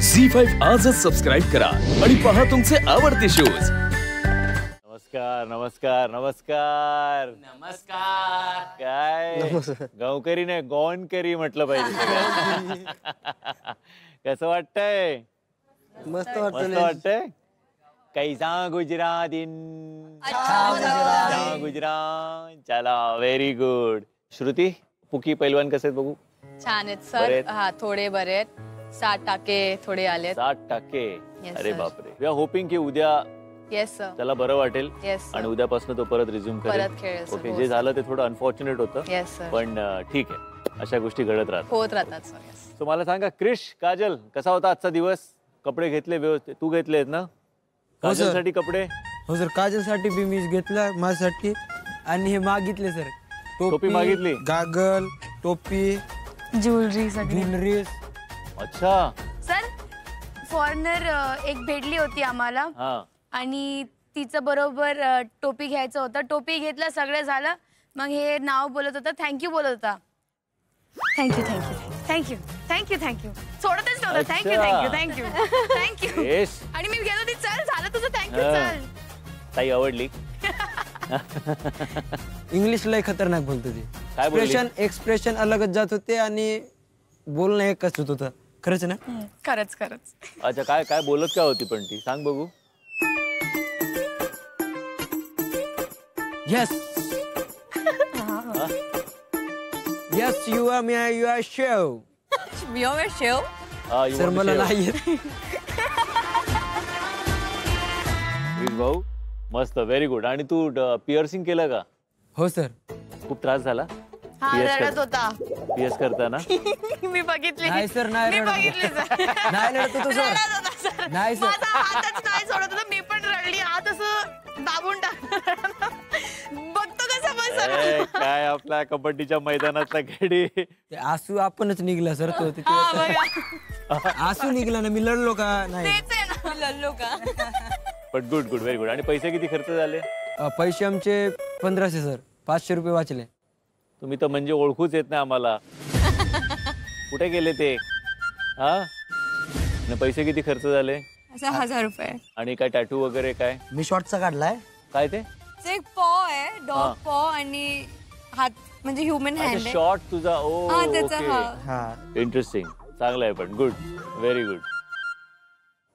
झी5 आजच सबस्क्राईब करा आणि पहा तुमचे आवडते शोज। नमस्कार नमस्कार नमस्कार नमस्कार। काय गावकरी नाही गौनकरी म्हटलं पाहिजे। कसं वाटतंय? मस्त वाटतंय। कैसा गुजरात गुजरात चला व्हेरी गुड। श्रुती पुकी पैलवान कसे बघू? छान आहेत सर। हा थोडे बरे आहेत। 60% थोडे आले। 60%? अरे बापरे। वी आर होपिंग की उद्या येस सर त्याला बरं वाटेल आणि उद्यापासून तो परत रिझ्यूम करेल। ओके जे झालं ते थोडं अनफॉर्च्युनेट होतं येस सर पण ठीक आहे अशा गोष्टी घडत होत राहतात सर। सो मला सांगा क्रिश काजल कसा होता आजचा दिवस? कपडे घेतले व्यवस्थित? तू घेतलेत ना काजलसाठी कपडे? हो सर काजलसाठी बी मी घेतला माझ्यासाठी आणि हे मागितले सर टोपी मागितली गागल टोपी ज्वेलरी। अच्छा सर फॉरेनर एक भेटली होती आम्हाला आणि तिचं बरोबर टोपी घ्यायचं होतं। टोपी घेतलं सगळं झालं मग हे नाव बोलत होता थँक्यू बोलत होता। Thank you thank you thank you thank you thank you सोडतच नव्हतं। थँक्यू थँक्यू थँक्यू थँक्यू आणि मी गेलो ती चल झालं तुझं थँक्यू चल। ताई आवडली? इंग्लिश लय खतरनाक बोलतो ती। एक्सप्रेशन अलगच जात होते आणि बोलणं एकच होत होतं। खरंच ना? खरंच खरंच। अच्छा काय काय बोलत काय होती पण ती सांग बघू। Yes. Yes, you are show. You are show. Sir मला नाही येत। भाऊ मस्त व्हेरी गुड। आणि तू पिअर्सिंग केलं का? हो सर। खूप त्रास झाला? हा रडत होता पीएस करताना? मी बघितली। नाही सर नाही नाही रडत होतो सर। नाही सर हातच नाही सोडत होता। मी पण रडली हात असं दाबून टाकला। बघतो कसं बस काय आपल्या कबड्डीच्या मैदानातला खेळी ते आसू आपणच निघला सर तो आसू निघला ना मी लढलो का नाही लढलो का पण गुड गुड व्हेरी गुड। आणि पैसे किती खर्च झाले? पैसे आमचे 1500 सर। 500 रुपये वाचले। तुम्ही तर म्हणजे ओळखूच येत नाही आम्हाला। कुठे गेले ते? हा पैसे किती खर्च झाले? 1000 रुपये। आणि काय टॅटू वगैरे काय? मी शॉर्टचा काढलाय। काय ते? एक पॉ आहे डॉग पॉ आणि हात म्हणजे ह्युमन हँड आहे। शॉर्ट तुझा ओ ओके इंटरेस्टिंग चांगला आहे पण good very good.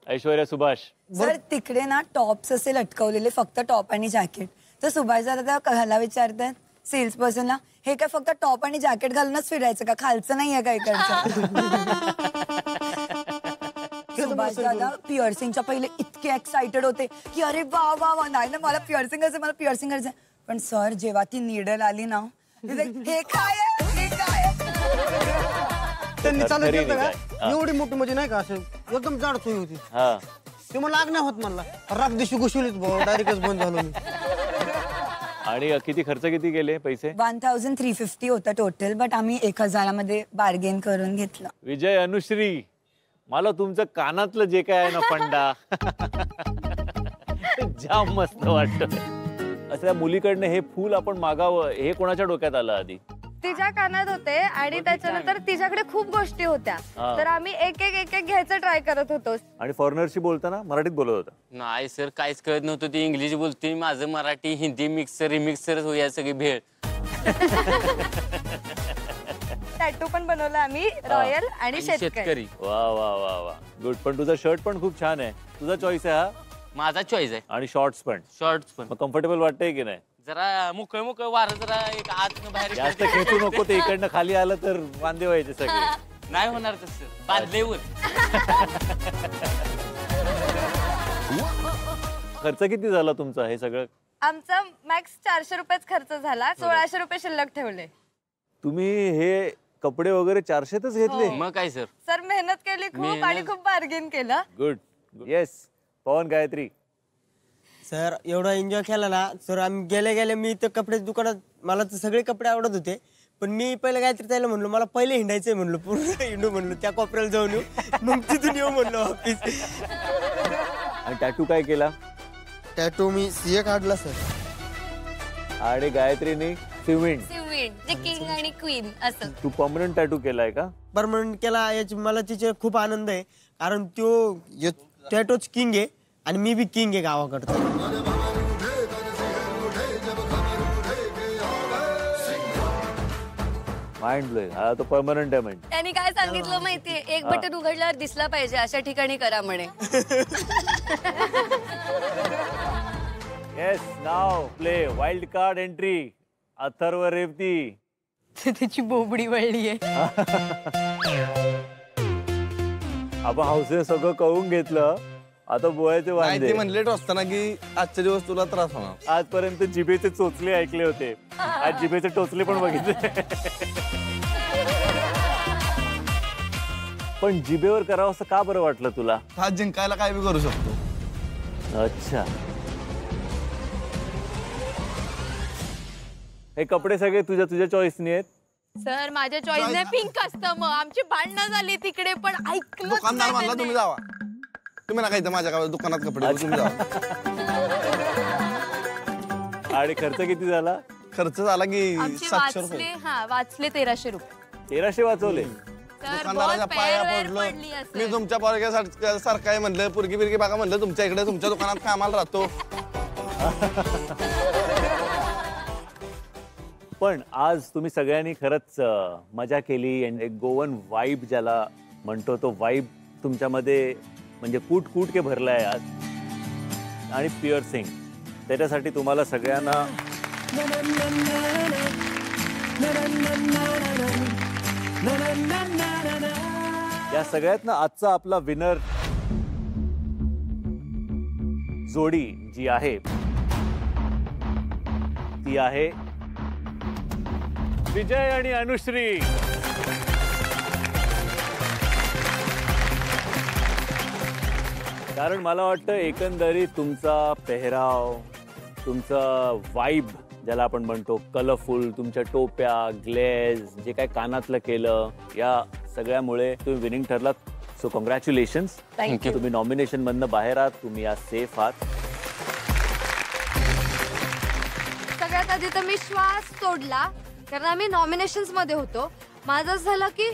Aishwarya Subhash sir तिकडे ना टॉप्स असे लटकवलेले फक्त टॉप आणि जॅकेट तर सुभाष दादा ह्याला विचारतात सेल्स पर्सनला हे काय फक्त टॉप आणि जॅकेट घालूनच फिरायचं का खालचं नाहीये का इकडचं? सुभाष दादा पिअर्सिंगच्या पहिले इतके एक्साइटेड होते की अरे वा वा वा नाही ना मला पिअर्सिंग करायचं मला पिअर्सिंग करायचं। पण सर जेव्हा ती नीडल आली ना हे काय त्यांनी चालू केलं का एवढी मोठी म्हणजे नाही का असं एकदम जाड सोय होती ते मला लाग नाही होत मला राग दिवशी घुसवलीच डायरेक्टच बंद झालो मी। आणि किती खर्च किती गेले पैसे? 1350 होता टोटल बट आम्ही 1000 मध्ये बार्गेन करून घेतलं। विजय अनुश्री मला तुमचं कानातलं जे काय आहे ना फंडा जाम मस्त वाटत। असं मुलीकडनं हे फूल आपण मागावं हे कोणाच्या डोक्यात आलं आधी? तिच्या कानात होते आणि त्याच्यानंतर तिच्याकडे खूप गोष्टी होत्या तर आम्ही एक एक घ्यायचं ट्राय करत होतो। आणि फॉरेनरशी बोलताना मराठीत बोलत होता? नाही सर काहीच कळत नव्हतं। ती इंग्लिश बोलते माझं मराठी हिंदी मिक्सर रिमिक्सर होया सगळी भेळ। टॅटू पण बनवला आम्ही रॉयल आणि शेतकरी। वा वा वा वा गुड। पण तुझा शर्ट पण खूप छान आहे। तुझा चॉईस आहे हा? माझा चॉईस आहे। आणि शॉर्ट्स पण? शॉर्ट्स पण। कम्फर्टेबल वाटतंय की नाही? जरा मोकळ वारं जरा एक आतनं बाहेर जास्त खेचू नको ते इकडनं खाली आलं तर वांदे व्हायचे सगळे। नाही होणार तसं बादलेवर। खर्च किती झाला तुमचा हे सगळं? आमचा मॅक्स 400 रुपयेच खर्च झाला। 1600 रुपये शिल्लक ठेवले। तुम्ही हे कपडे वगैरे 400तच घेतले? मग काय सर? सर मेहनत केली खूप आणि खूप बार्गेन केलं। गुड येस पवन गायत्री सर एवढा एन्जॉय केला ना सर। आम्ही गेले गेले मी तर कपडे दुकानात मला तर सगळे कपडे आवडत होते पण मी पहिले काहीतरी त्याला म्हणलो मला पहिले हिंडायचंय म्हणलो पूर्ण हिंडू म्हणलो त्या कोपऱ्याला जाऊन येऊ मग तिथून येऊ म्हणलो ऑफिस। आणि टॅटू काय केला? टॅटू मी सीए काढला सर। आणि गायत्रीने सिविंड जे किंग आणि क्वीन असं। तू परमनंट टॅटू केलाय का? परमनंट केला याची मला तिचे खूप आनंद आहे, कारण टोच किंग आहे आणि मी बी किंग आहे गावाकडचा. Mind blowing. हा तो परमनंट आहे म्हणजे. त्यांनी काय सांगितलं माहितीये, एक बटन उघडल्यावर दिसला पाहिजे अशा ठिकाणी करा म्हणे. येस, नाव play wild card entry Atharva Revati. त्याची बोबडी वळली आहे. आपण हौसेने सगळं कळून घेतलं, आता बोळाचे वांदे. म्हणले असताना की आजच्या दिवस तुला त्रास होणार. आजपर्यंत जिभेचे चोचले ऐकले होते, आज जिभेचे टोचले पण बघितले. पण जिभेवर करावं असं का बरं वाटलं तुला? हा जिंकायला काय बी करू शकतो. अच्छा, हे कपडे सगळे तुझ्या चॉईसने आहेत? सर माझ्या चॉईसने पिंक असतं. मग आमची भांडणं झाली तिकडे, पण ऐकलं दुकानदार म्हणला तुम्ही जावा, तुम्ही नका इथं माझ्या दुकानात कपडे, तुम्ही जावा. आणि खर्च किती झाला? खर्च झाला की आमचे 700 वाचले, रुपये. हा वाचले 1300 रुपये. 1300 वाचवले? दुकानदाराच्या पाया पडलो मी. तुमच्या पोरग्यासाठी सारखं आहे म्हणलं, पुरगी बिरगी बघा म्हणलं, तुमच्या इकडे तुमच्या दुकानात कामाला राहतो. पण आज तुम्ही सगळ्यांनी खरंच मजा केली. एक गोवन वाईब ज्याला म्हणतो, तो वाईब तुमच्यामध्ये म्हणजे कूट कूट के भरलाय आज. आणि प्युअर सिंग, त्याच्यासाठी तुम्हाला सगळ्यांना या सगळ्यातनं आजचा आपला विनर जोडी जी आहे ती आहे विजय आणि अनुश्री. कारण मला वाटतं एकंदरीत तुमचा पेहराव, तुमचा वाईब ज्याला आपण म्हणतो, कलरफुल, तुमच्या टोप्या, ग्लेज, जे काय कानातलं केलं, या सगळ्यामुळे तुम्ही विनिंग ठरलात. So congratulations. थँक्यू. तुम्ही नॉमिनेशन मधनं बाहेर आहात, तुम्ही आज सेफ आहात. सगळ्यात आधी तर मी श्वास सोडला, कारण आम्ही नॉमिनेशन्स मध्ये होतो. माझं झालं की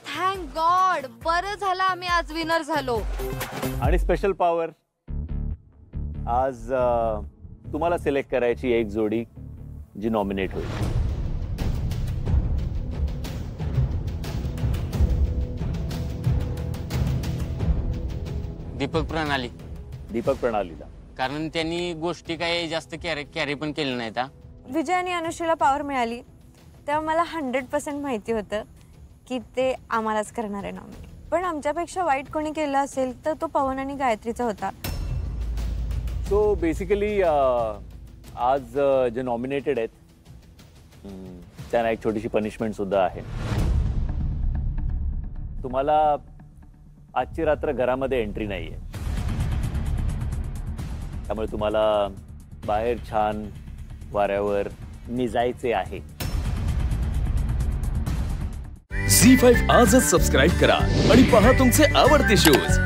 थँक गॉड, बरं झालं आम्ही आज विनर झालो. आणि स्पेशल पॉवर, आज तुम्हाला सिलेक्ट करायची एक जोडी जी नॉमिनेट होईल. दीपक प्रणाली. दीपक प्रणालीला, कारण त्यांनी गोष्टी काही जास्त कॅरी पण केल्या नाहीत. विजय आणि अनुश्रीला पॉवर मिळाली तेव्हा मला 100% माहिती होतं की ते आम्हालाच करणार आहे नॉमिनेट. पण आमच्यापेक्षा वाईट कोणी केलं असेल तर तो पवन आणि गायत्रीचा होता. सो बेसिकली आज जे नॉमिनेटेड आहेत त्यांना एक छोटीशी पनिशमेंट सुद्धा आहे. तुम्हाला आजची रात्र घरामध्ये एंट्री नाहीये, त्यामुळे तुम्हाला बाहेर छान वाऱ्यावर निजायचे आहे. झी5 आजच सबस्क्राईब करा आणि पहा तुमचे आवडते शोज